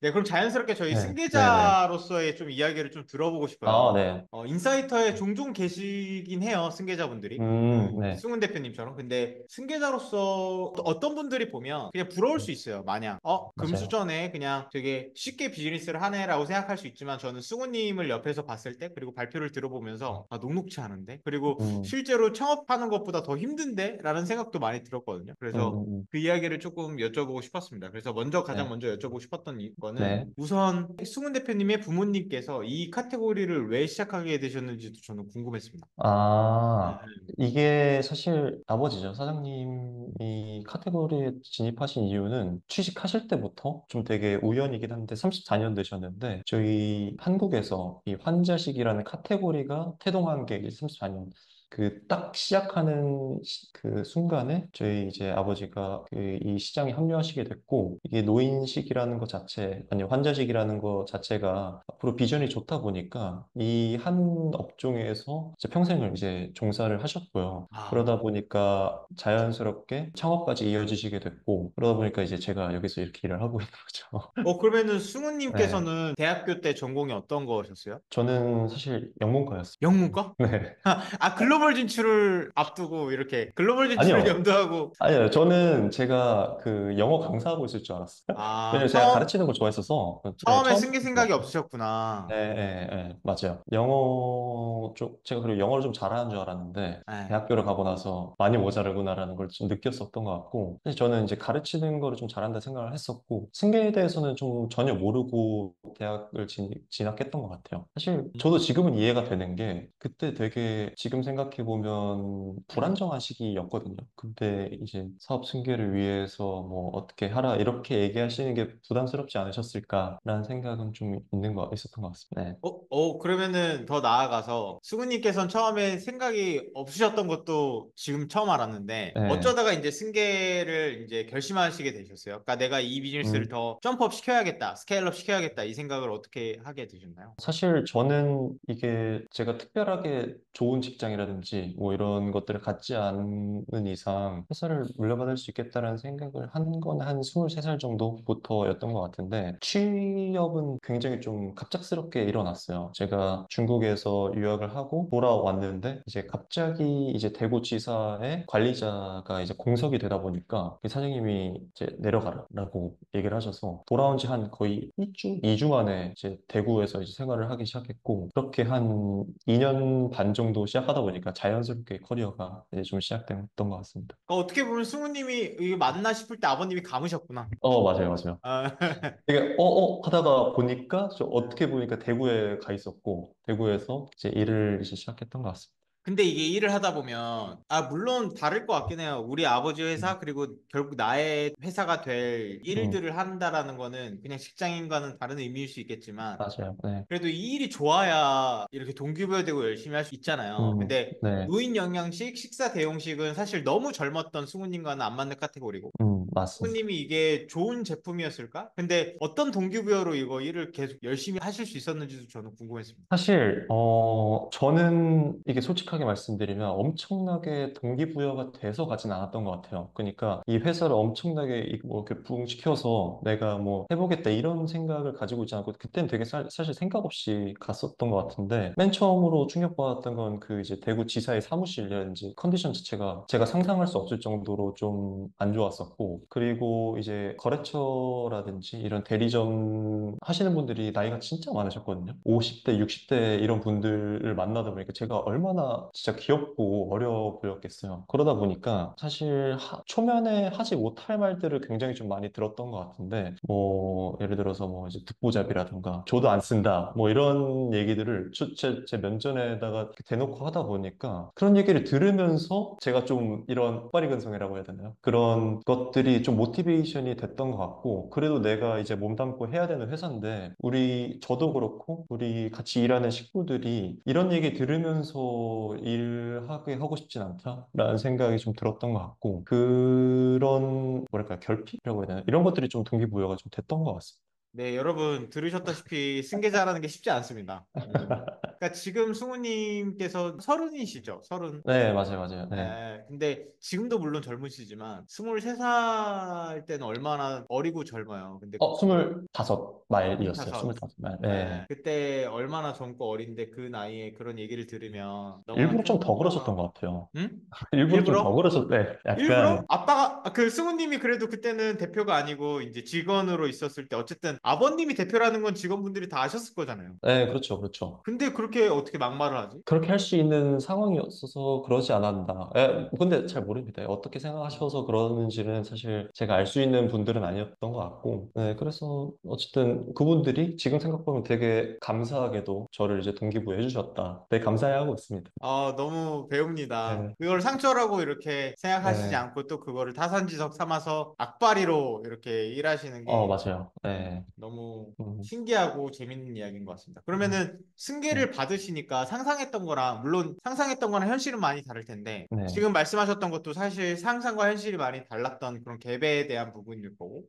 네, 그럼 자연스럽게 저희 네, 네네. 승계자로서의 좀 이야기를 좀 들어보고 아, 싶어요. 네. 인사이터에 종종 계시긴 해요, 승계자분들이. 네. 승훈 대표님처럼. 근데 승계자로서 어떤 분들이 보면 그냥 부러울 수 있어요, 마냥. 맞아요. 금수저네, 그냥 되게 쉽게 비즈니스를 하네라고 생각할 수 있지만 저는 승훈님을 옆에서 봤을 때, 그리고 발표를 들어보면서 녹록치 않은데? 그리고 음, 실제로 창업하는 것보다 더 힘든데? 라는 생각도 많이 들었거든요. 음, 그래서 음. 그 이야기를 조금 여쭤보고 싶었습니다. 그래서 가장 네, 먼저 여쭤보고 싶었던 거는 네. 우선 승훈 대표님의 부모님께서 이 카테고리를 왜 시작하게 되셨는지도 저는 궁금했습니다. 아, 음. 이게 사실 아버지죠. 사장님이 카테고리에 진입하신 이유는 취직하실 때부터 좀 되게 우연이긴 한데 34년 되셨는데 저희 한국에서 이 환자식이라는 카테고리가 태동한 게 34년. 그 딱 시작하는 그 순간에 저희 이제 아버지가 그 이 시장에 합류하시게 됐고 이게 노인식이라는 것 자체, 아니 환자식이라는 것 자체가 앞으로 비전이 좋다 보니까 이 한 업종에서 이제 평생을 이제 종사를 하셨고요. 아, 그러다 보니까 자연스럽게 창업까지 이어지시게 됐고, 그러다 보니까 이제 제가 여기서 이렇게 일을 하고 있는 거죠. 그러면은 네. 승훈님께서는 대학교 때 전공이 어떤 거셨어요? 저는 사실 영문과였어요. 영문과? 네. 글로벌 진출을 앞두고 이렇게 글로벌 진출을 아니요. 염두하고 아니요. 저는 제가 그 영어 강사하고 있을 줄 알았어요. 아, 왜냐면 제가 가르치는 걸 좋아했어서, 네, 처음에 처음부터 승계 생각이 좋았어요. 없으셨구나. 네, 네, 네, 맞아요. 영어 쪽, 제가 그리고 영어를 좀 잘하는 줄 알았는데, 네. 대학교를 가고 나서 많이 모자르구나라는 걸 좀 느꼈었던 것 같고, 사실 저는 이제 가르치는 거를 좀 잘한다 생각을 했었고, 승계에 대해서는 좀 전혀 모르고 대학을 진학했던 것 같아요. 사실 저도 지금은 이해가 되는 게, 그때 되게 지금 생각해보면 불안정한 시기였거든요. 근데 이제 사업 승계를 위해서 뭐 어떻게 하라, 이렇게 얘기하시는 게 부담스럽지 않으셨을까라는 생각은 좀 있었던 것 같습니다. 네. 그러면은 더 나아가서 수구님께서는 처음에 생각이 없으셨던 것도 지금 처음 알았는데 네. 어쩌다가 이제 승계를 이제 결심하시게 되셨어요? 그러니까 내가 이 비즈니스를 음, 더 점프업 시켜야겠다, 스케일업 시켜야겠다 이 생각을 어떻게 하게 되셨나요? 사실 저는 이게 제가 특별하게 좋은 직장이라든지 뭐 이런 것들을 갖지 않는 이상 회사를 물려받을 수 있겠다라는 생각을 한 건 한 23살 정도부터였던 것 같은데 취업은 굉장히 좀 갑작스럽게 일어났어요. 제가 중국에서 유학을 하고 돌아왔는데 이제 갑자기 이제 대구지사의 관리자가 이제 공석이 되다 보니까 그 사장님이 이제 내려가라라고 얘기를 하셔서 돌아온 지 한 거의 1주, 2주 만에 이제 대구에서 이제 생활을 하기 시작했고 그렇게 한 2년 반 정도 시작하다 보니까 자연스럽게 커리어가 이제 좀 시작됐던 것 같습니다. 어떻게 보면 승우님이 이게 맞나 싶을 때 아버님이 감으셨구나. 맞아요, 맞아요. 아, 되게 하다가 보니까 저 어떻게 보니까 대구에 가 있었고 대구에서 이제 일을 이제 시작했던 것 같습니다. 근데 이게 일을 하다 보면, 물론 다를 것 같긴 해요. 우리 아버지 음, 회사, 그리고 결국 나의 회사가 될 음, 일들을 한다라는 거는 그냥 직장인과는 다른 의미일 수 있겠지만, 맞아요. 네. 그래도 이 일이 좋아야 이렇게 동기부여되고 열심히 할 수 있잖아요. 근데 네. 노인 영양식, 식사 대용식은 사실 너무 젊었던 승우님과는 안 맞는 카테고리고, 맞습니다. 승우님이 이게 좋은 제품이었을까? 근데 어떤 동기부여로 이거 일을 계속 열심히 하실 수 있었는지도 저는 궁금했습니다. 사실, 저는 이게 솔직하게 말씀드리면 엄청나게 동기부여가 돼서 가진 않았던 것 같아요. 그러니까 이 회사를 엄청나게 뭐 이렇게 부흥시켜서 내가 뭐 해보겠다 이런 생각을 가지고 있지 않고 그때는 되게 사실 생각 없이 갔었던 것 같은데 맨 처음으로 충격받았던 건 그 이제 대구 지사의 사무실이라든지 컨디션 자체가 제가 상상할 수 없을 정도로 좀 안 좋았었고 그리고 이제 거래처라든지 이런 대리점 하시는 분들이 나이가 진짜 많으셨거든요. 50대, 60대 이런 분들을 만나다 보니까 제가 얼마나 진짜 귀엽고 어려 보였겠어요. 그러다 보니까 사실 초면에 하지 못할 말들을 굉장히 좀 많이 들었던 것 같은데 뭐 예를 들어서 뭐 이제 듣보잡이라든가 저도 안 쓴다 뭐 이런 얘기들을 제 면전에다가 이렇게 대놓고 하다 보니까 그런 얘기를 들으면서 제가 좀 이런 빨리근성이라고 해야 되나요? 그런 것들이 좀 모티베이션이 됐던 것 같고 그래도 내가 이제 몸담고 해야 되는 회사인데 저도 그렇고 우리 같이 일하는 식구들이 이런 얘기 들으면서 일하게 하고 싶진 않다라는 생각이 좀 들었던 것 같고 그런 뭐랄까 결핍이라고 해야 되나 이런 것들이 좀 동기부여가 좀 됐던 것 같습니다. 네, 여러분 들으셨다시피 승계자라는 게 쉽지 않습니다. 그러니까 지금 승우님께서 서른이시죠? 서른. 네, 맞아요, 맞아요. 네. 근데 지금도 물론 젊으시지만 23살 때는 얼마나 어리고 젊어요. 근데 25마일이었어요. 25. 25마일. 네. 그때 얼마나 젊고 어린데 그 나이에 그런 얘기를 들으면 너무나 일부러 좀 더 그러셨던 충격하고. 것 같아요. 응? 일부러 좀 더 일부러? 그러셨, 네. 일부러? 약간, 아빠가 그 승우님이 그래도 그때는 대표가 아니고 이제 직원으로 있었을 때 어쨌든 아버님이 대표라는 건 직원분들이 다 아셨을 거잖아요. 네, 그렇죠, 그렇죠. 근데 그렇게 어떻게 막말을 하지? 그렇게 할 수 있는 상황이었어서 그러지 않았나. 근데 잘 모릅니다. 어떻게 생각하셔서 그러는지는 사실 제가 알 수 있는 분들은 아니었던 것 같고. 네, 그래서 어쨌든 그분들이 지금 생각해보면 되게 감사하게도 저를 이제 동기부여 해주셨다. 되게 감사해하고 있습니다. 너무 배웁니다. 네, 그걸 상처라고 이렇게 생각하시지 네. 않고 또 그거를 타산지석 삼아서 악바리로 이렇게 일하시는 게 맞아요. 네. 너무 음, 신기하고 재밌는 이야기인 것 같습니다. 음, 그러면은 네. 승계를 받으시니까 상상했던 거랑 물론 상상했던 거랑 현실은 많이 다를 텐데 네. 지금 말씀하셨던 것도 사실 상상과 현실이 많이 달랐던 그런 갭에 대한 부분일 거고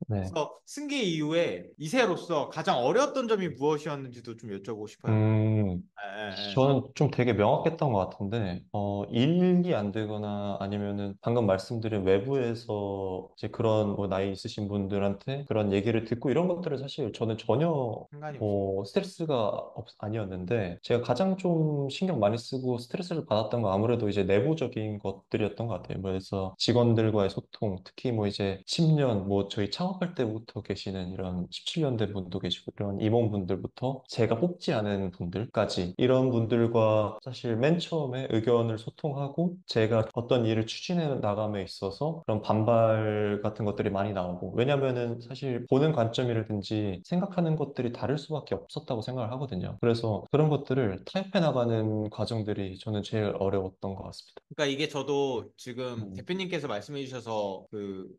네. 그래서 승계 이후에 이세로서 가장 어려웠던 점이 무엇이었는지도 좀 여쭤보고 싶어요. 음, 예, 예, 저는 좀 되게 명확했던 것 같은데, 일이 안 되거나 아니면은 방금 말씀드린 외부에서 이제 그런 뭐 나이 있으신 분들한테 그런 얘기를 듣고 이런 것들을 사실 저는 전혀 상관이 없어요. 스트레스가 아니었는데, 제가 가장 좀 신경 많이 쓰고 스트레스를 받았던 건 아무래도 이제 내부적인 것들이었던 것 같아요. 뭐 그래서 직원들과의 소통, 특히 뭐 이제 10년, 뭐 저희 창업할 때부터 계시는 이런 17년 된 분도 계시고, 이런 임원분들부터 제가 뽑지 않은 분들까지 이런 분들과 사실 맨 처음에 의견을 소통하고 제가 어떤 일을 추진해 나감에 있어서 그런 반발 같은 것들이 많이 나오고 왜냐면은 사실 보는 관점이라든지 생각하는 것들이 다를 수밖에 없었다고 생각을 하거든요. 그래서 그런 것들을 타협해 나가는 과정들이 저는 제일 어려웠던 것 같습니다. 그러니까 이게 저도 지금 음, 대표님께서 말씀해 주셔서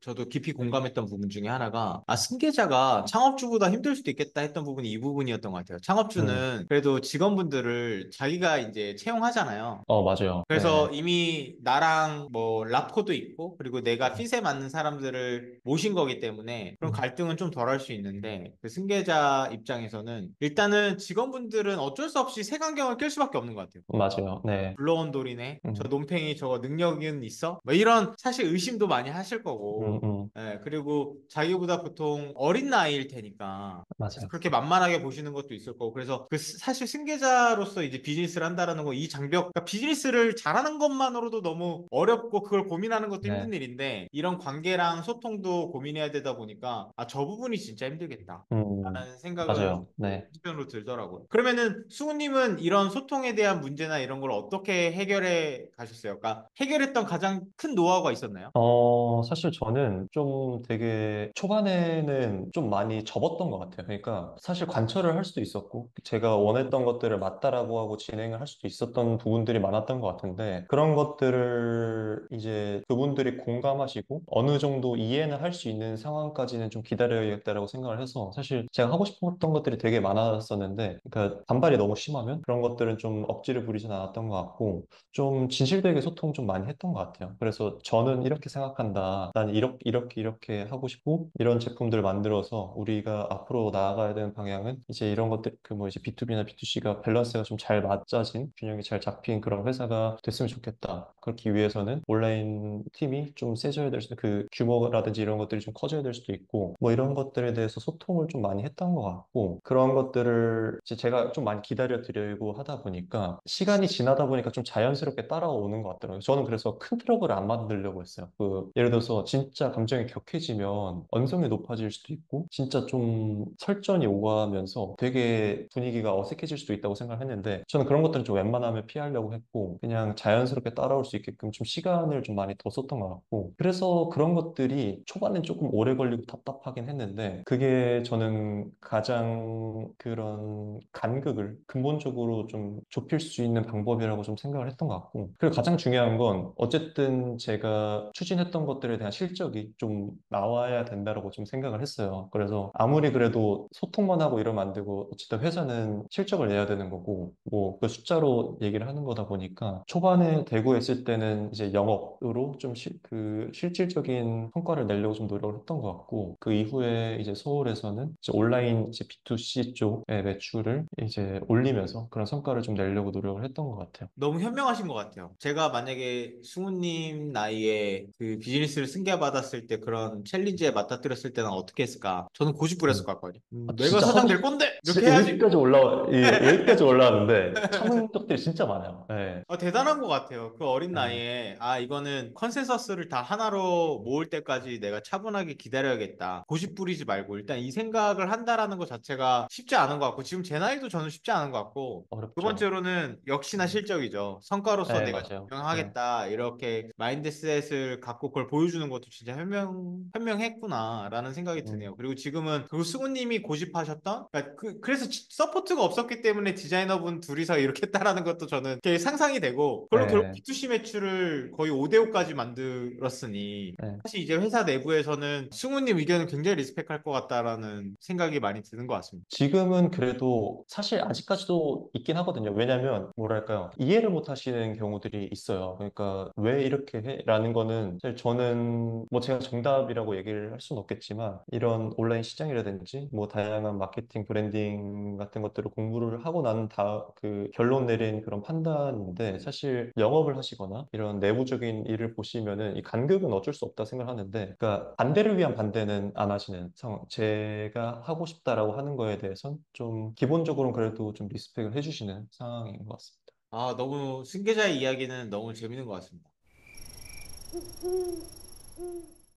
저도 깊이 공감했던 부분 중에 하나가 승계자가 창업주보다 힘들 수도 있겠다 했던 부분이 이 부분이었던 것 같아요. 음, 창업주는 그래도 직원분들을 자기가 이제 채용하잖아요. 맞아요. 그래서 네, 이미 나랑 뭐 라포도 있고 그리고 내가 네. 핏에 맞는 사람들을 모신 거기 때문에 그런 음, 갈등은 좀 덜 할 수 있는데 그 승계자 입장에서는 일단은 직원분들은 어쩔 수 없이 색안경을 낄 수밖에 없는 것 같아요. 맞아요. 네, 굴러온 돌이네. 저 음, 논팽이 저거 능력은 있어? 뭐 이런 사실 의심도 많이 하실 음, 거고. 음, 그리고 자기보다 보통 어린 나이일 테니까. 그래서 맞아요. 그렇게 만만하게 보시는 것도 있을 거고. 그래서 사실 승계자로서 이제 비즈니스를 한다라는 거 이 장벽, 그러니까 비즈니스를 잘하는 것만으로도 너무 어렵고 그걸 고민하는 것도 네, 힘든 일인데 이런 관계랑 소통도 고민해야 되다 보니까 저 부분이 진짜 힘들겠다. 라는 생각은 맞아요. 네. 한편으로 들더라고요. 그러면은 수우님은 이런 소통에 대한 문제나 이런 걸 어떻게 해결해 가셨어요? 그러니까 해결했던 가장 큰 노하우가 있었나요? 사실 저는 좀 되게 초반에는 좀 많이 접었던 것 같아요. 그러니까 사실 관철을 할 수도 있었고, 제가 원했던 것들을 맞다라고 하고 진행을 할 수도 있었던 부분들이 많았던 것 같은데, 그런 것들을 이제 그분들이 공감하시고, 어느 정도 이해는 할 수 있는 상황까지는 좀 기다려야겠다라고 생각을 해서, 사실 제가 하고 싶었던 것들이 되게 많았었는데, 그러니까 반발이 너무 심하면 그런 것들은 좀 억지를 부리진 않았던 것 같고, 좀 진실되게 소통 좀 많이 했던 것 같아요. 그래서 저는 이렇게 생각한다. 난 이렇게 하고 싶고, 이런 제품들을 만들어서 우리가 앞으로 나아가야 되는 방향은 이제 이런 것들, 그 뭐 이제 B2B나 B2C가 밸런스가 좀 잘 맞아진, 균형이 잘 잡힌 그런 회사가 됐으면 좋겠다. 그렇기 위해서는 온라인 팀이 좀 세져야 될 수도, 그 규모라든지 이런 것들이 좀 커져야 될 수도 있고, 뭐 이런 것들에 대해서 소통을 좀 많이 했던 것 같고, 그런 것들을 이제 제가 좀 많이 기다려 드리고 하다 보니까, 시간이 지나다 보니까 좀 자연스럽게 따라오는 것 같더라고요. 저는 그래서 큰 트러블을 안 만들려고 했어요. 예를 들어서 진짜 감정이 격해지면 언성이 높아질 수도 있고, 진짜 좀 설전이 오가면서 되게 분위기가 어색해질 수도 있다고 생각했는데, 저는 그런 것들은 좀 웬만하면 피하려고 했고, 그냥 자연스럽게 따라올 수 있게끔 좀 시간을 좀 많이 더 썼던 것 같고, 그래서 그런 것들이 초반엔 조금 오래 걸리고 답답하긴 했는데, 그게 저는 가장 그런 간극을 근본적으로 좀 좁힐 수 있는 방법이라고 좀 생각을 했던 것 같고, 그리고 가장 중요한 건 어쨌든 제가 추진했던 것들에 대한 실적이 좀 나와야 된다라고 좀 생각을 했어요. 그래서 아무리 그래도 소통만 하고 이러면 안 되고 어쨌든 회사는 실적을 내야 되는 거고 뭐 그 숫자로 얘기를 하는 거다 보니까 초반에 대구에 있을 때는 이제 영업으로 좀 그 실질적인 성과를 내려고 좀 노력을 했던 것 같고 그 이후에 이제 서울에서는 이제 온라인 이제 B2C 쪽의 매출을 이제 올리면서 그런 성과를 좀 내려고 노력을 했던 것 같아요. 너무 현명하신 것 같아요. 제가 만약에 승우님 나이에 그 비즈니스를 승계받았을 때 그런 챌린지에 맞닥뜨렸을 때는 어떻게 했을까? 저는 고집부렸을 음. 것 같거든요. 아, 내가 진짜 사장 하고 될 건데! 이렇게 진짜 해야지. 여기까지 올라왔는데 참은 적들이 진짜 많아요. 네. 대단한 것 같아요. 그 어린 네. 나이에, 이거는 컨센서스를 다 하나로 모을 때까지 내가 차분하게 기다려야겠다. 고집 부리지 말고, 일단 이 생각을 한다라는 것 자체가 쉽지 않은 것 같고, 지금 제 나이도 저는 쉽지 않은 것 같고, 두 어렵죠. 번째로는 역시나 음. 실적이죠. 성과로서 네, 내가 맞아요. 네. 증명하겠다. 이렇게 마인드셋을 갖고 그걸 보여주는 것도 진짜 현명했구나라는 생각이 음. 드네요. 그리고 지금은 그 승우님이 고집하셨던, 그러니까 그래서 서포트가 없었기 때문에 디자이너분 둘이서 이렇게 했다라는 것도 저는 되게 상상이 되고, 그걸로 결국 네. B2C 매출을 거의 5대5까지 만들었으니, 네. 사실 이제 회사 내부에서는 승우님 의견을 굉장히 리스펙할 것 같다라는 생각이 많이 드는 것 같습니다. 지금은 그래도 사실 아직까지도 있긴 하거든요. 왜냐면, 뭐랄까요. 이해를 못 하시는 경우들이 있어요. 그러니까, 왜 이렇게 해? 라는 거는, 사실 저는, 뭐 제가 정답이라고 얘기를 할 수는 없겠지만, 이런 온라인 시장이라든지, 뭐 다양한 마케팅, 브랜딩 같은 것들을 공부를 하고 난 그 결론 내린 그런 판단인데, 사실 영업을 하시거나, 이런 내부적인 일을 보시면은, 이 간극은 어쩔 수 없다 생각하는데, 그러니까 반대를 위한 반대는 안 하시는 상황. 제가 하고 싶다라고 하는 거에 대해선 좀 기본적으로는 그래도 좀 리스펙을 해주시는 상황인 것 같습니다. 너무 승계자의 이야기는 너무 재밌는 것 같습니다.